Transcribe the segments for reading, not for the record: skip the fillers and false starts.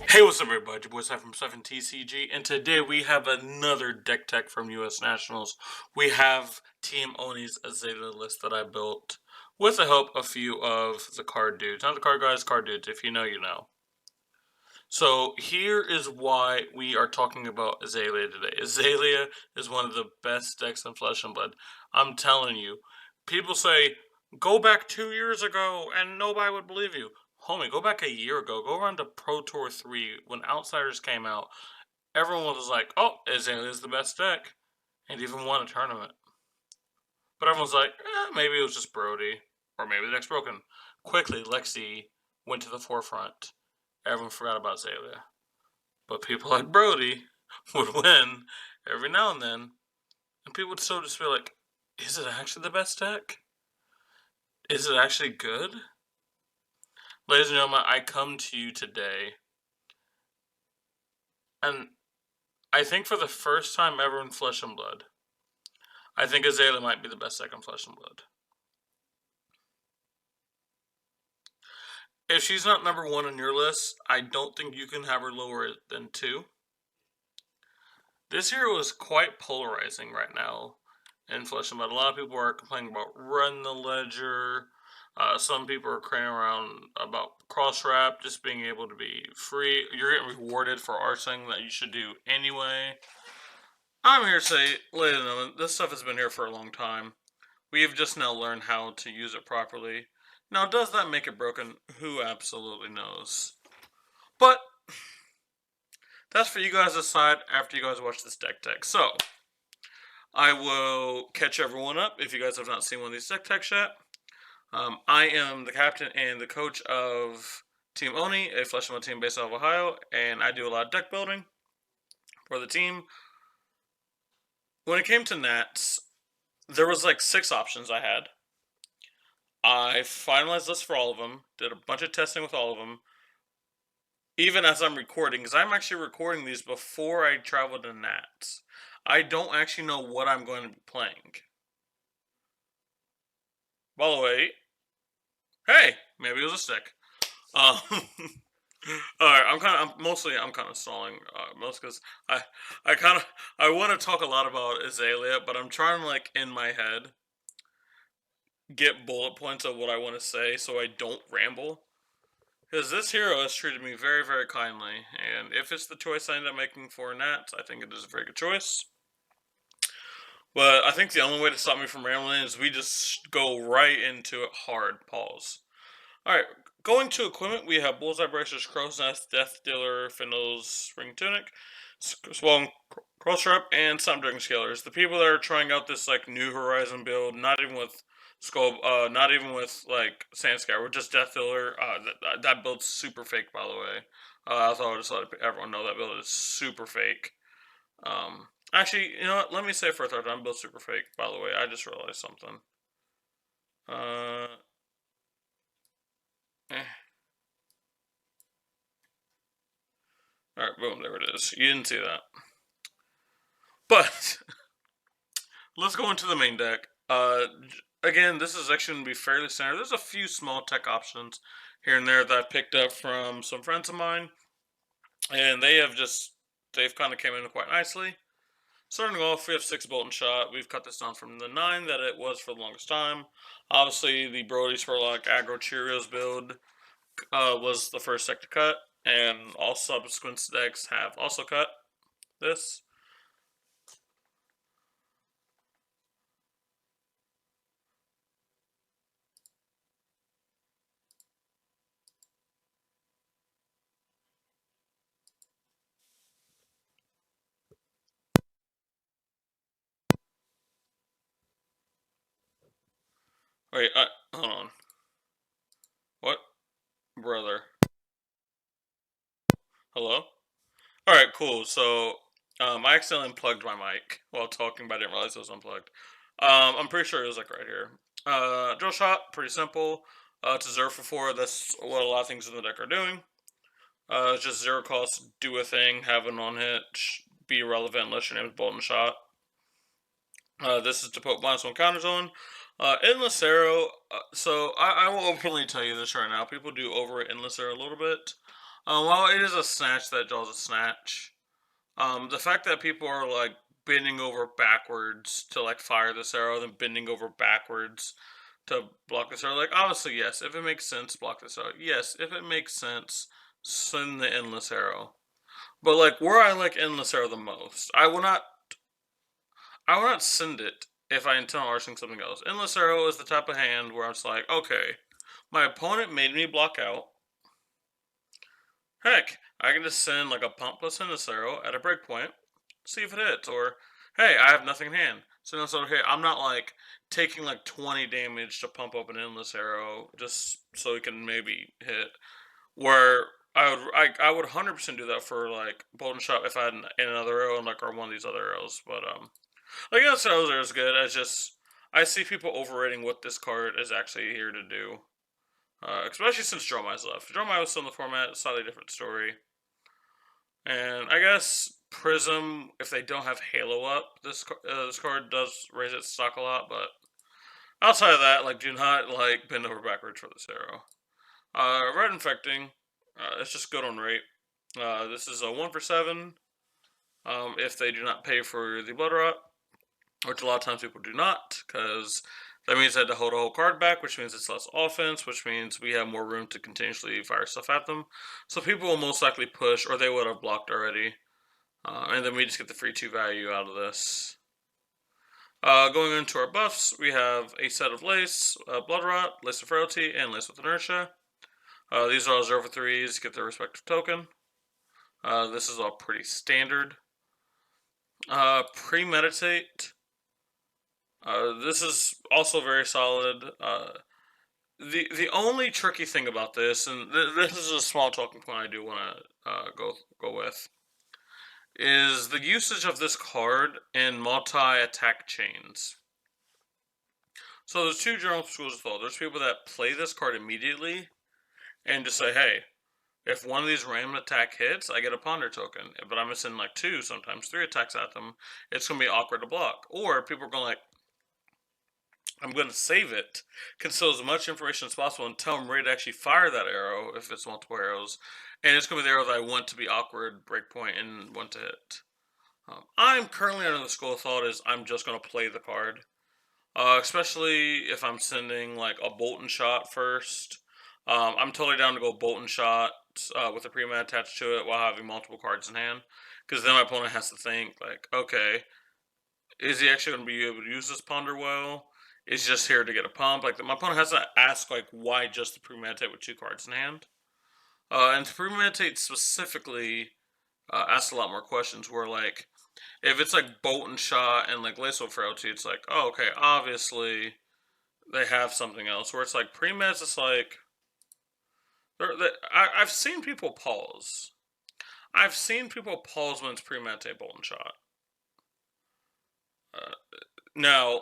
Hey, what's up, everybody? Your boy Sai from Fabtcg, and today we have another deck tech from US Nationals. We have Team Oni'S Azalea list that I built with the help of a few of the card dudes. Not the card guys, card dudes. If you know, you know. So here is why we are talking about Azalea today. Azalea is one of the best decks in Flesh and Blood. I'm telling you. People say, go back 2 years ago and nobody would believe you. Homie, go back a year ago. Go around to Pro Tour 3 when Outsiders came out. Everyone was like, oh, Azalea is the best deck. And even won a tournament. But everyone's like, maybe it was just Brody. Or maybe the deck's broken. Quickly, Lexi went to the forefront. Everyone forgot about Azalea. But people like Brody would win every now and then. And people would still just be like, is it actually the best deck? Is it actually good? Ladies and gentlemen, I come to you today, and I think for the first time ever in Flesh and Blood, I think Azalea might be the best deck in Flesh and Blood. If she's not number 1 on your list, I don't think you can have her lower than 2. This hero is quite polarizing right now in Flesh and Blood. A lot of people are complaining about Run the Ledger. Some people are crying around about cross wrap, just being able to be free. You're getting rewarded for arsoning that you should do anyway. I'm here to say, ladies and gentlemen, this stuff has been here for a long time. We have just now learned how to use it properly. Now, does that make it broken? Who absolutely knows? But that's for you guys to decide after you guys watch this deck tech. So, I will catch everyone up if you guys have not seen one of these deck techs yet. I am the captain and the coach of Team Oni, a Flesh and Blood team based out of Ohio, and I do a lot of deck building for the team. When it came to Nats, there was like 6 options I had. I finalized this for all of them, did a bunch of testing with all of them, even as I'm recording, because I'm actually recording these before I travel to Nats. I don't actually know what I'm going to be playing. By the way, hey, maybe it was a stick. Alright, I'm kind of stalling, most because I want to talk a lot about Azalea, but I'm trying to, like, in my head, get bullet points of what I want to say so I don't ramble. Because this hero has treated me very, very kindly, and if it's the choice I end up making for Nats, I think it is a very good choice. But I think the only way to stop me from rambling is we just go right into it hard. Pause. Alright, going to equipment, we have Bullseye Bracers, Crow's Nest, Death Dealer, Findle's Spring Tunic, Swollen Cross Wrap, and some Dragon Scalers. The people that are trying out this like New Horizon build, not even with Skull, not even with like Sandsky, we're just Death Dealer. That build's super fake, by the way. I thought I'd just let everyone know that build is super fake. Actually, you know what? Let me say for a third time, build super fake. By the way, I just realized something. Alright, boom, there it is. You didn't see that. But, let's go into the main deck. Again, this is actually going to be fairly standard. There's a few small tech options here and there that I've picked up from some friends of mine. And they've kind of came in quite nicely. Starting off, we have 6 Bolt and Shot. We've cut this down from the 9 that it was for the longest time. Obviously, the Brody's for like Aggro Cheerios build was the first deck to cut. And all subsequent decks have also cut this. Wait, hold on. What? Brother. Hello? Alright, cool. So, I accidentally unplugged my mic while talking, but I didn't realize it was unplugged. I'm pretty sure it was like right here. Drill Shot, pretty simple. It's a 0 for 4. That's what a lot of things in the deck are doing. It's just 0 cost, do a thing, have an on-hit, be irrelevant unless your name is Bolt and Shot. This is to put -1 counters on. Endless Arrow, so I will openly tell you this right now. People do over Endless Arrow a little bit. While it is a snatch that draws a snatch, the fact that people are like bending over backwards to like fire this arrow, then bending over backwards to block this arrow, like obviously yes, if it makes sense, block this arrow. Yes, if it makes sense, send the endless arrow. But like where I like endless arrow the most, I will not send it if I intend on arsing something else. Endless arrow is the type of hand where it's like, okay, my opponent made me block out. Heck, I can just send like a pump plus endless arrow at a breakpoint, see if it hits, or hey, I have nothing in hand. So that's okay. I'm not like taking like 20 damage to pump up an endless arrow just so it can maybe hit. Where I would 100% do that for like Bolden Shot if I had another arrow and like or one of these other arrows. But like endless arrows are as good. I see people overrating what this card is actually here to do. Especially since Dromai's left. Dromai was still in the format, slightly different story. And I guess Prism, if they don't have Halo up, this card does raise its stock a lot. But outside of that, like do not like bend over backwards for this arrow. Red Infecting, it's just good on rate. This is a 1 for 7. If they do not pay for the Blood Rot, which a lot of times people do not, because that means they had to hold a whole card back, which means it's less offense, which means we have more room to continuously fire stuff at them. So people will most likely push, or they would have blocked already. And then we just get the free 2 value out of this. Going into our buffs, we have a set of Lace, Blood Rot, Lace of Frailty, and Lace with Inertia. These are all 0 for 3s, get their respective token. This is all pretty standard. Premeditate. This is also very solid. The only tricky thing about this, and this is a small talking point I do want to go with, is the usage of this card in multi-attack chains. So there's 2 general schools of thought. There's people that play this card immediately and just say, hey, if one of these random attack hits, I get a ponder token. But I'm missing like 2, sometimes 3 attacks at them. It's going to be awkward to block. Or people are going like, I'm going to save it, conceal as much information as possible until I'm ready to actually fire that arrow, if it's multiple arrows. And it's going to be the arrow that I want to be awkward, breakpoint, and want to hit. I'm currently under the school of thought is I'm just going to play the card. Especially if I'm sending like a Bolton Shot first. I'm totally down to go Bolton Shot with a pre-med attached to it while having multiple cards in hand. Because then my opponent has to think, like, okay, is he actually going to be able to use this Ponder well? Is he just here to get a pump? Like, my opponent has to ask, like, why just the premeditate with 2 cards in hand? And to premeditate specifically asks a lot more questions where, like, if it's like Bolton Shot and like Lace of Frailty, it's like, oh, okay, obviously they have something else. Where it's like pre-meds, it's like I've seen people pause. I've seen people pause when it's premeditate Bolton Shot. Now,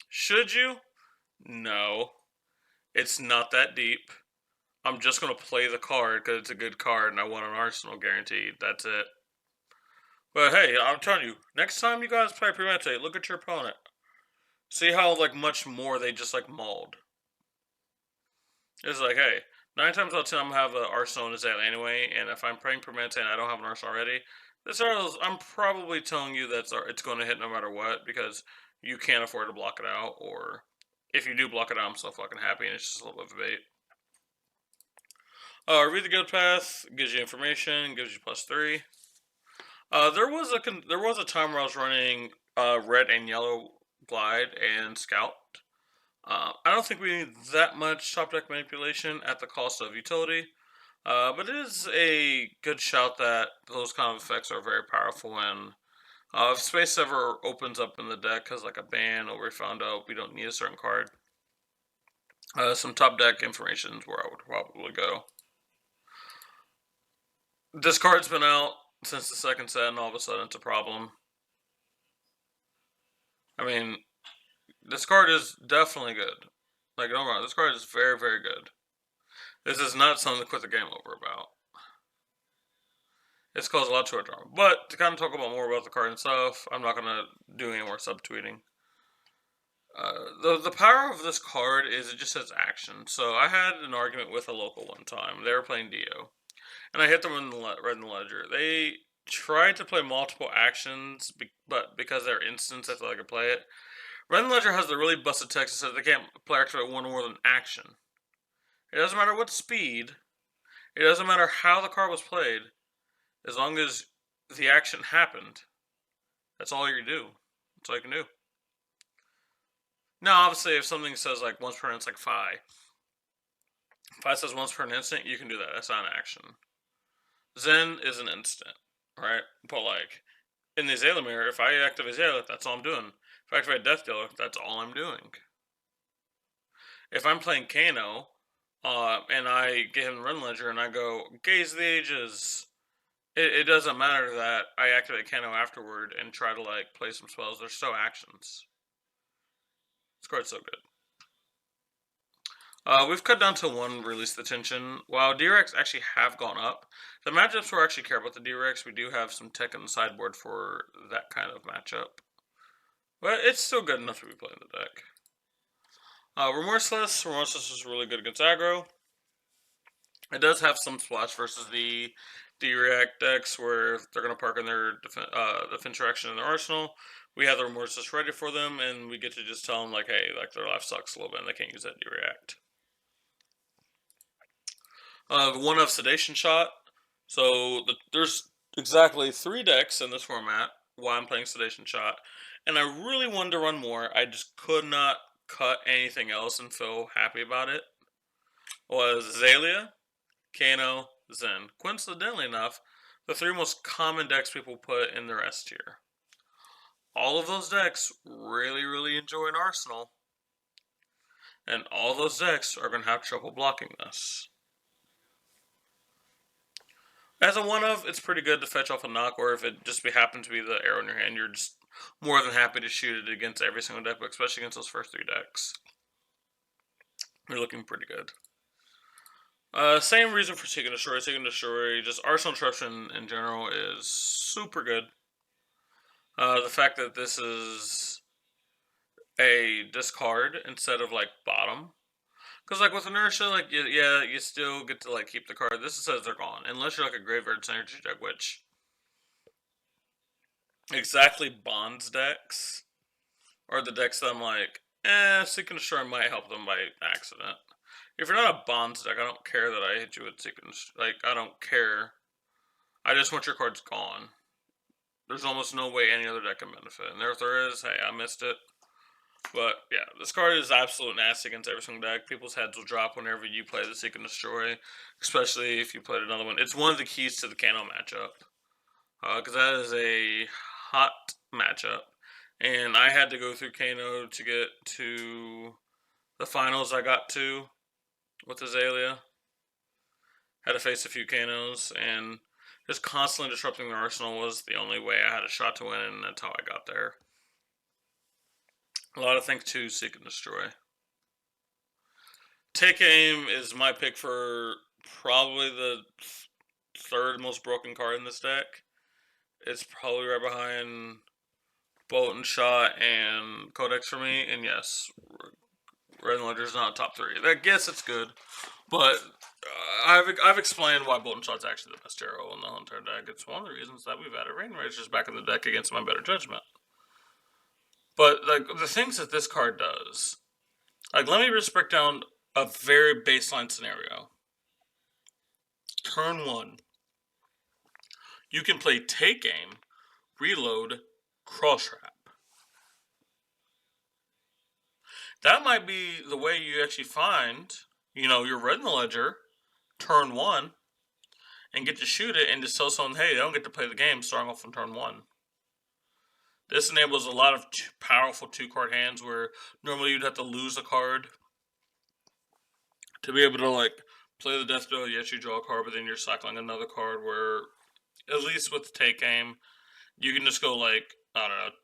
should you? No, it's not that deep. I'm just gonna play the card because it's a good card and I want an arsenal guaranteed. That's it. But hey, I'm telling you, next time you guys play premeditate, look at your opponent. See how like much more they just like mauled. It's like, hey, 9 times out of 10 I'm gonna have an arsenal in Azalea anyway, and if I'm playing premeditate and I don't have an arsenal already, this arrow, I'm probably telling you that it's going to hit no matter what because you can't afford to block it out, or if you do block it out, I'm so fucking happy and it's just a little bit of a bait. Read the Guild Path, gives you information, gives you +3. There was a time where I was running red and yellow glide and scout. I don't think we need that much top deck manipulation at the cost of utility, but it is a good shout that those kind of effects are very powerful. And if space ever opens up in the deck as like a ban, or we found out we don't need a certain card, some top deck information is where I would probably go. This card's been out since the second set, and all of a sudden it's a problem. I mean, this card is definitely good. Like, don't wrong, this card is very, very good. This is not something to quit the game over about. It's caused a lot to our drama. But to kind of talk about more about the card itself, I'm not going to do any more subtweeting. The power of this card is it just has action. So I had an argument with a local one time. They were playing Dio. and I hit them in the Red in the Ledger. They tried to play multiple actions, but because they're instants, I feel like I play it. Red in the Ledger has the really busted text that says they can't play activate one more than action. It doesn't matter what speed. It doesn't matter how the card was played, as long as the action happened. That's all you do. That's all you can do. Now, obviously, if something says like once per instant, like Phi. Phi says once per instant, you can do that. That's not an action. Zen is an instant, right? But like in the Azalea mirror, if I activate Azalea, that's all I'm doing. If I activate Death Dealer, that's all I'm doing. If I'm playing Kano, and I get him the Run Ledger and I go Gaze of the Ages, it doesn't matter that I activate Kano afterward and try to like play some spells. They're still actions. This card's so good. We've cut down to one Release the Tension. While D-Rex actually have gone up, the matchups where I actually care about the D-Rex, we do have some tech in the sideboard for that kind of matchup. But it's still good enough to be playing the deck. Remorseless. Remorseless is really good against aggro. It does have some splash versus the D-React decks where they're going to park in their defense action in their arsenal. We have the Remorseless ready for them, and we get to just tell them, like, hey, like their life sucks a little bit and they can't use that D-React. One of Sedation Shot. So there's exactly 3 decks in this format while I'm playing Sedation Shot. And I really wanted to run more. I just could not cut anything else and feel happy about it. Was Azalea, Kano, Zen. Coincidentally enough, the 3 most common decks people put in their S tier. All of those decks really, really enjoy an arsenal. And all those decks are going to have trouble blocking this. As a one-of, it's pretty good to fetch off a knock, or if it just happens to be the arrow in your hand, you're just more than happy to shoot it against every single deck, but especially against those first 3 decks. You're looking pretty good. Same reason for Seek and Destroy. Seek and Destroy, just Arsenal Disruption in general is super good. The fact that this is a discard instead of like bottom. Because like with Inertia, like yeah, you still get to like keep the card. This says they're gone. Unless you're like a Graveyard Synergy deck, which exactly bonds decks are the decks that I'm like, Seek and Destroy might help them by accident. If you're not a bonds deck, I don't care that I hit you with Seek and Destroy. Like, I don't care. I just want your cards gone. There's almost no way any other deck can benefit. And if there is, hey, I missed it. But yeah, this card is absolute nasty against every single deck. People's heads will drop whenever you play the Seek and Destroy, especially if you played another one. It's one of the keys to the Kano matchup, because that is a hot matchup. And I had to go through Kano to get to the finals I got to with Azalea. Had to face a few Kanos, and just constantly disrupting their arsenal was the only way I had a shot to win, and that's how I got there. A lot of thanks to Seek and Destroy. Take Aim is my pick for probably the 3rd most broken card in this deck. It's probably right behind Bolt and Shot and Codex for me, and yes, Red Ledger is not a top 3. I guess it's good, but I've explained why Bolt and Shot's actually the best arrow in the whole entire deck. It's one of the reasons that we've added Rain Ragers back in the deck against my better judgment. But like the things that this card does, like let me just break down a very baseline scenario. Turn 1, you can play Take Aim, Reload, Cross Wrap. That might be the way you actually find, your Red in the Ledger, turn 1, and get to shoot it and just tell someone, hey, they don't get to play the game starting off on turn 1. This enables a lot of powerful 2-card hands where normally you'd have to lose a card to be able to like play the Death Dealer. Yes, you draw a card, but then you're cycling another card. Where at least with Take Aim, you can just go like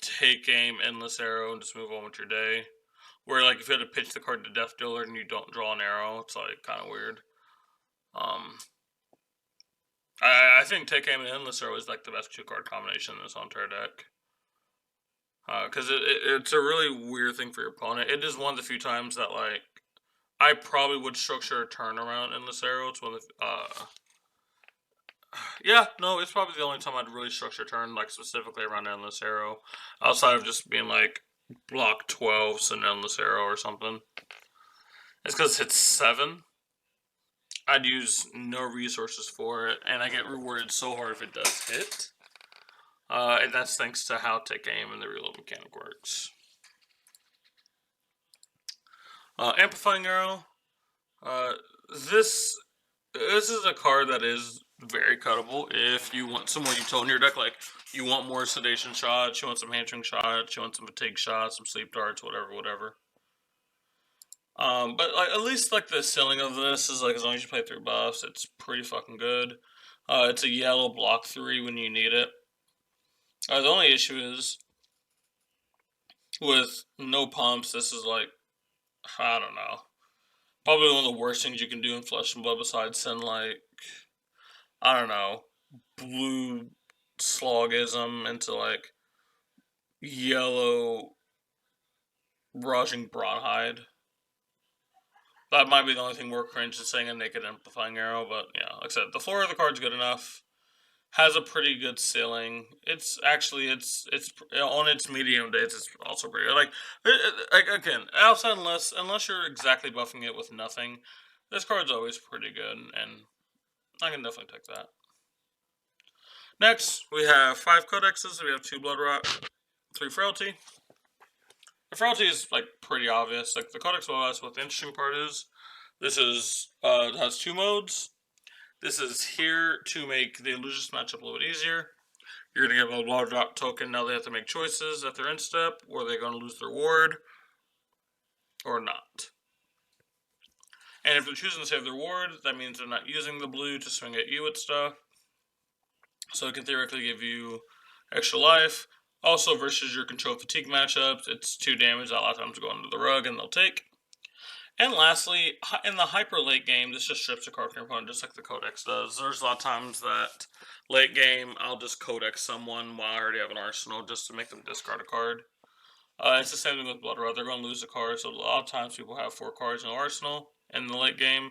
Take Aim, Endless Arrow, and just move on with your day. Where like if you had to pitch the card to Death Dealer and you don't draw an arrow, it's like kind of weird. I think Take Aim and Endless Arrow is like the best 2-card combination in this entire deck. Because it's a really weird thing for your opponent. It is one of the few times that, like, I probably would structure a turnaround in this arrow. It's one of the, Yeah, no, it's probably the only time I'd really structure turn, like, specifically around Endless Arrow. Outside of just being, like, block 12, so Endless Arrow or something. It's because it's 7. I'd use no resources for it, and I get rewarded so hard if it does hit. And that's thanks to how Tech Aim and the reload mechanic works. Amplifying Arrow. Uh, this this is a card that is very cuttable if you want some more utility in your deck. Like, you want more sedation shots, you want some hamstring shots, you want some fatigue shots, some sleep darts, whatever. But like, at least like the ceiling of this is like, as long as you play 3 buffs, it's pretty fucking good. It's a yellow block 3 when you need it. The only issue is with no pumps. This is like, I don't know, probably one of the worst things you can do in Flesh and Blood besides send, like, I don't know, blue slogism into like yellow rushing Broadhide. That might be the only thing more cringe than saying a naked amplifying arrow, but yeah, like I said, the floor of the card's good enough. Has a pretty good ceiling. It's actually it's on its medium days. It's also pretty good. Like again, outside unless you're exactly buffing it with nothing, this card's always pretty good, and I can definitely take that. Next, we have 5 codexes. We have 2 blood rot, 3 frailty. The frailty is like pretty obvious. Like the codex OS, what the interesting part is, this is has 2 modes. This is here to make the illusions matchup a little bit easier. You're going to give a blood drop token. Now they have to make choices at their end step, or they're going to lose their ward, or not. And if they're choosing to save their ward, that means they're not using the blue to swing at you with stuff. So it can theoretically give you extra life. Also, versus your control fatigue matchups, it's 2 damage that a lot of times go under the rug and they'll take. And lastly, in the hyper late game, this just strips a card from your opponent just like the Codex does. There's a lot of times that late game, I'll just Codex someone while I already have an arsenal just to make them discard a card. It's the same thing with Blood Red. They're going to lose a card, so a lot of times people have 4 cards in the arsenal in the late game.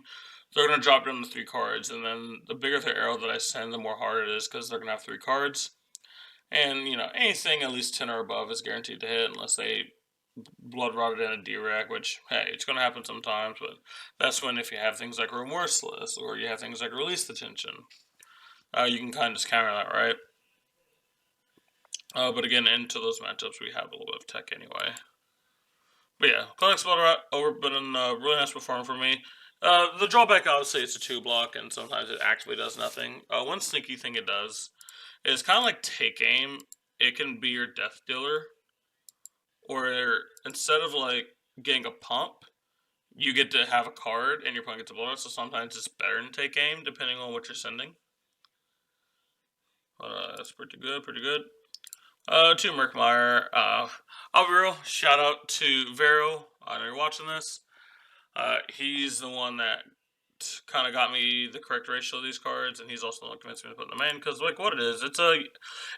They're going to drop down to 3 cards, and then the bigger the arrow that I send, the more hard it is because they're going to have 3 cards. And, you know, anything at least 10 or above is guaranteed to hit unless they blood rotted in a D-Rec, which, hey, it's going to happen sometimes, but that's when if you have things like Remorseless or you have things like Release the Tension, you can kind of just counter that, right? But again, into those matchups, we have a little bit of tech anyway. But yeah, Codex Blood Rot been a really nice performance for me. The drawback, obviously, it's a 2 block, and sometimes it actually does nothing. One sneaky thing it does is kind of like Take Aim. It can be your death dealer, or instead of like getting a pump, you get to have a card and your opponent gets a blow. So sometimes it's better than Take Aim depending on what you're sending. That's pretty good, pretty good. To Merkmeyer, I'll be real, shout out to Vero. I know you're watching this. He's the one that kind of got me the correct ratio of these cards, and he's also the one that convinced me to put them in. Because like what it is,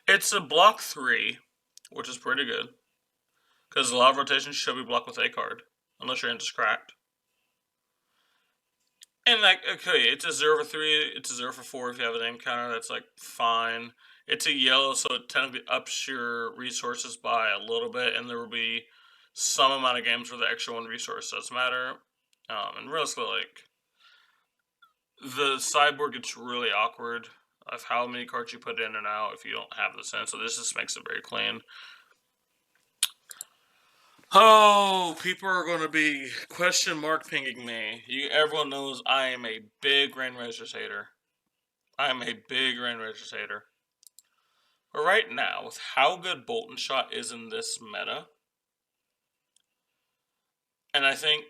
it's a block 3, which is pretty good. Because a lot of rotations should be blocked with a card, unless your end is cracked. And like, okay, it's a 0 for 3, it's a 0 for 4 if you have an aim counter, that's like fine. It's a yellow, so it technically ups your resources by a little bit, and there will be some amount of games where the extra 1 resource does matter. And realistically, like, the sideboard gets really awkward of how many cards you put in and out if you don't have the sense, so this just makes it very clean. Oh, people are going to be question mark pinging me. Everyone knows I am a big Rain Razors hater. I am a big Rain Razors hater. But right now, with how good Bolt and Shot is in this meta, and I think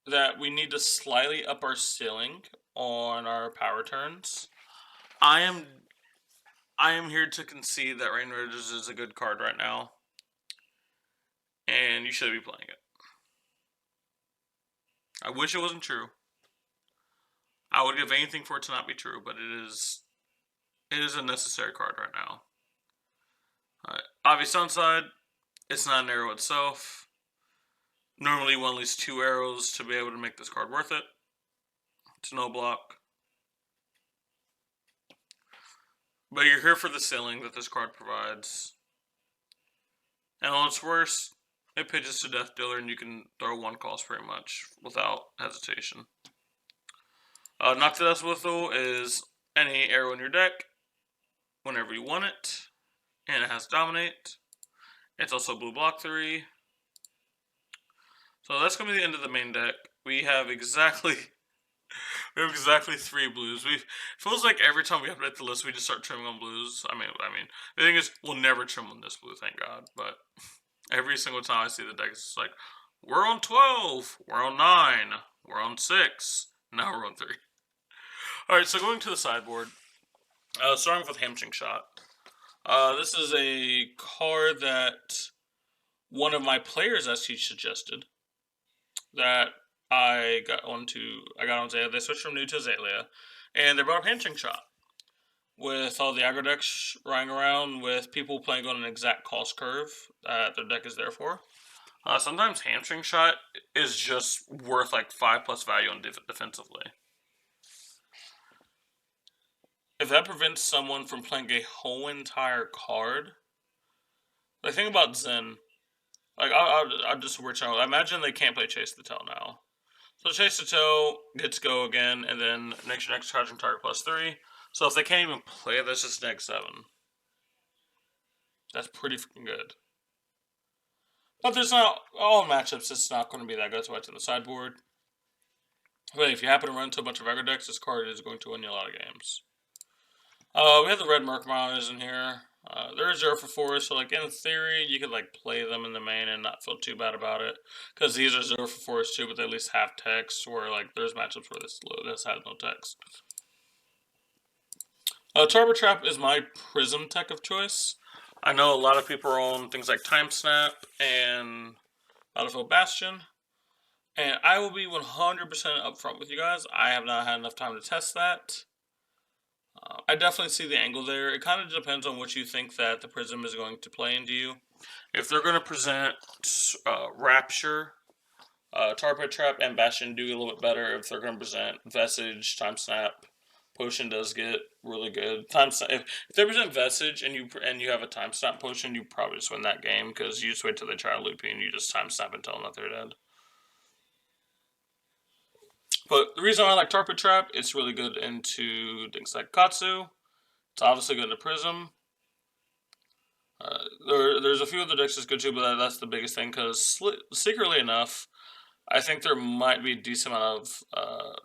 that we need to slightly up our ceiling on our power turns, I am here to concede that Rain Razors is a good card right now, and you should be playing it. I wish it wasn't true. I would give anything for it to not be true, but it is a necessary card right now. Obvious downside, it's not an arrow itself. Normally one at least 2 arrows to be able to make this card worth it. It's no block. But you're here for the ceiling that this card provides. And on its worst, it pitches to Death Dealer, and you can throw 1 cost pretty much without hesitation. Knock to Death Whistle is any arrow in your deck whenever you want it, and it has Dominate. It's also blue block 3. So that's going to be the end of the main deck. We have exactly 3 blues. Feels like every time we update the list, we just start trimming on blues. I mean, the thing is, we'll never trim on this blue, thank God. But every single time I see the deck, it's like, we're on 12, we're on 9, we're on 6, now we're on 3. Alright, so going to the sideboard, starting with Hamstring Shot. This is a card that one of my players actually suggested that I got onto Azalea. They switched from new to Azalea, and they brought up Hamstring Shot. With all the aggro decks running around, with people playing on an exact cost curve that their deck is there for. Sometimes Hamstring Shot is just worth like 5+ value on defensively. If that prevents someone from playing a whole entire card, like think about Zen. Like I'll just switch out. I imagine they can't play Chase the Tail now. So Chase the Tail gets go again, and then next charging target +3. So if they can't even play it, that's just -7. That's pretty freaking good. But there's not all matchups. It's not going to be that good. So I to the sideboard. But if you happen to run into a bunch of aggro decks, this card is going to win you a lot of games. We have the red Merc Monitors in here. They're 0 for 4, so like in theory, you could like play them in the main and not feel too bad about it, because these are 0 for 4s too, but they at least have text. Where like there's matchups where this has no text. Turbo Trap is my Prism tech of choice. I know a lot of people are on things like Time Snap and Battlefield Bastion, and I will be 100% upfront with you guys. I have not had enough time to test that. I definitely see the angle there. It kind of depends on what you think that the Prism is going to play into you. If they're going to present Rapture, Tar Pit Trap, and Bastion do a little bit better. If they're going to present Vestige, Time Snap, Potion does get really good. Time Snap. If they present Vestige and you have a Time Snap Potion, you probably just win that game, because you just wait till they try to loop you and you just Time Snap and tell them that they're dead. But the reason I like Tar Pit Trap, it's really good into things like Katsu. It's obviously good into Prism. There's a few other decks that's good too, but that's the biggest thing, because secretly enough, I think there might be a decent amount of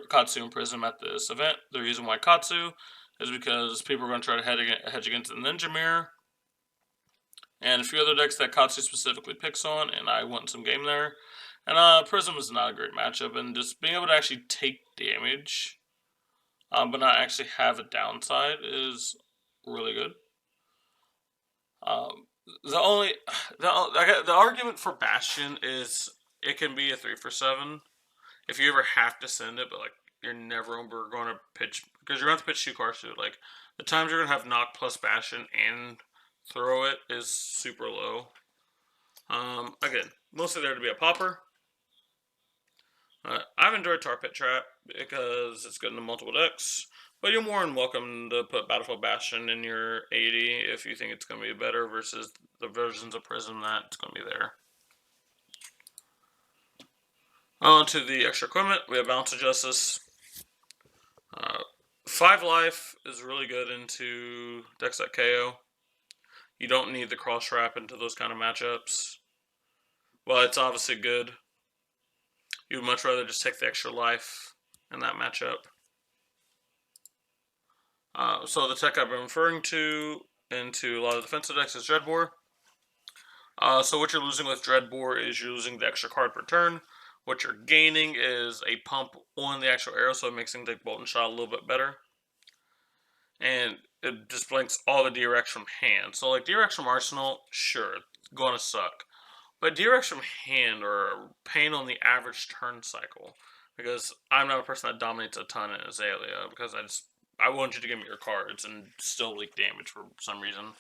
Katsu and Prism at this event. The reason why Katsu is because people are going to try to hedge against the Ninja Mirror, and a few other decks that Katsu specifically picks on, and I won some game there. And Prism is not a great matchup, and just being able to actually take damage, but not actually have a downside, is really good. The argument for Bastion is it can be a 3 for 7 if you ever have to send it, but like you're never going to pitch, because you're going to pitch 2 cards to it. Like the times you're going to have Knock plus Bastion and throw it is super low. Again, mostly there to be a popper. I've enjoyed Tar Pit Trap because it's good in multiple decks, but you're more than welcome to put Battlefield Bastion in your 80 if you think it's going to be better versus the versions of Prism that's going to be there. On to the extra equipment, we have Balance of Justice. 5 life is really good into decks that KO. You don't need the cross wrap into those kind of matchups. Well, it's obviously good. You would much rather just take the extra life in that matchup. So the tech I've been referring to into a lot of defensive decks is Dreadbore. So what you're losing with Dreadbore is you're losing the extra card per turn. What you're gaining is a pump on the actual arrow, so it makes things like Bolt and Shot a little bit better. And it just blanks all the DRX from hand. So like DRX from Arsenal, sure, gonna suck. But DRX from hand are pain on the average turn cycle, because I'm not a person that dominates a ton in Azalea, because I want you to give me your cards and still leak damage for some reason.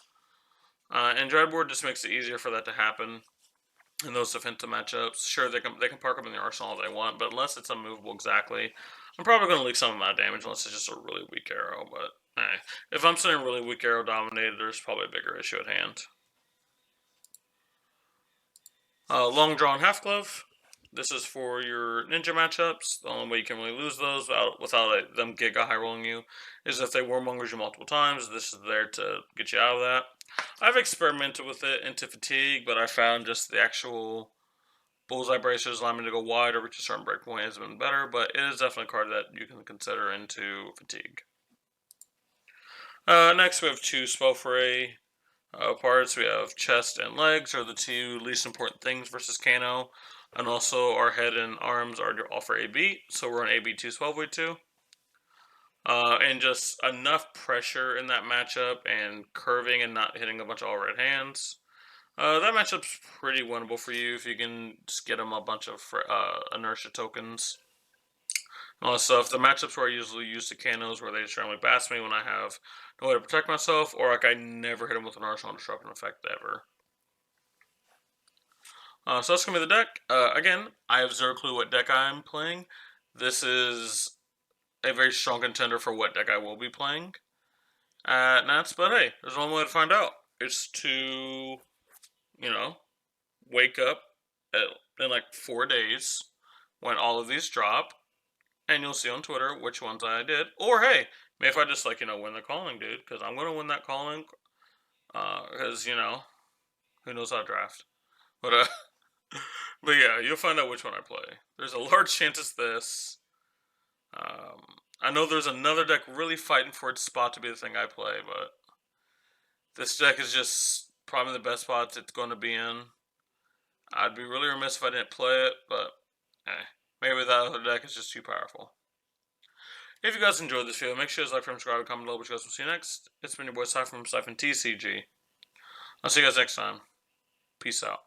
And Dreadboard just makes it easier for that to happen in those defensive matchups. Sure, they can park them in the arsenal if they want, but unless it's unmovable exactly, I'm probably going to leak some amount of damage unless it's just a really weak arrow. But If I'm sitting really weak arrow dominated, there's probably a bigger issue at hand. Long Drawn Half Glove. This is for your ninja matchups. The only way you can really lose those without them Giga High rolling you is if they Warmongers you multiple times. This is there to get you out of that. I've experimented with it into Fatigue, but I found just the actual Bullseye Bracers allow me to go wide or reach a certain breakpoint has been better, but it is definitely a card that you can consider into Fatigue. Next, we have two Spell Fray parts. We have chest and legs are the two least important things versus Kano. And also our head and arms are all for AB, so we're on AB2 Spell Void 2. And just enough pressure in that matchup and curving and not hitting a bunch of all red hands. That matchup's pretty winnable for you if you can just get them a bunch of inertia tokens. Also, if the matchups where I usually use the Kanos where they just randomly bash me when I have no way to protect myself, or like I never hit them with an arsenal disrupting effect ever. So that's going to be the deck. Again, I have zero clue what deck I'm playing. This is a very strong contender for what deck I will be playing. Nats, but hey, there's one way to find out. It's to, wake up in like 4 days when all of these drop, and you'll see on Twitter which ones I did. Or hey, maybe if I just win the calling, dude, because I'm gonna win that calling. Because who knows how to draft. But but yeah, you'll find out which one I play. There's a large chance it's this. I know there's another deck really fighting for its spot to be the thing I play, but this deck is just probably the best spot it's going to be in. I'd be really remiss if I didn't play it, but maybe that other deck is just too powerful. If you guys enjoyed this video, make sure to like, subscribe, comment below, which you guys will see next. It's been your boy Cy from Fabtcg. I'll see you guys next time. Peace out.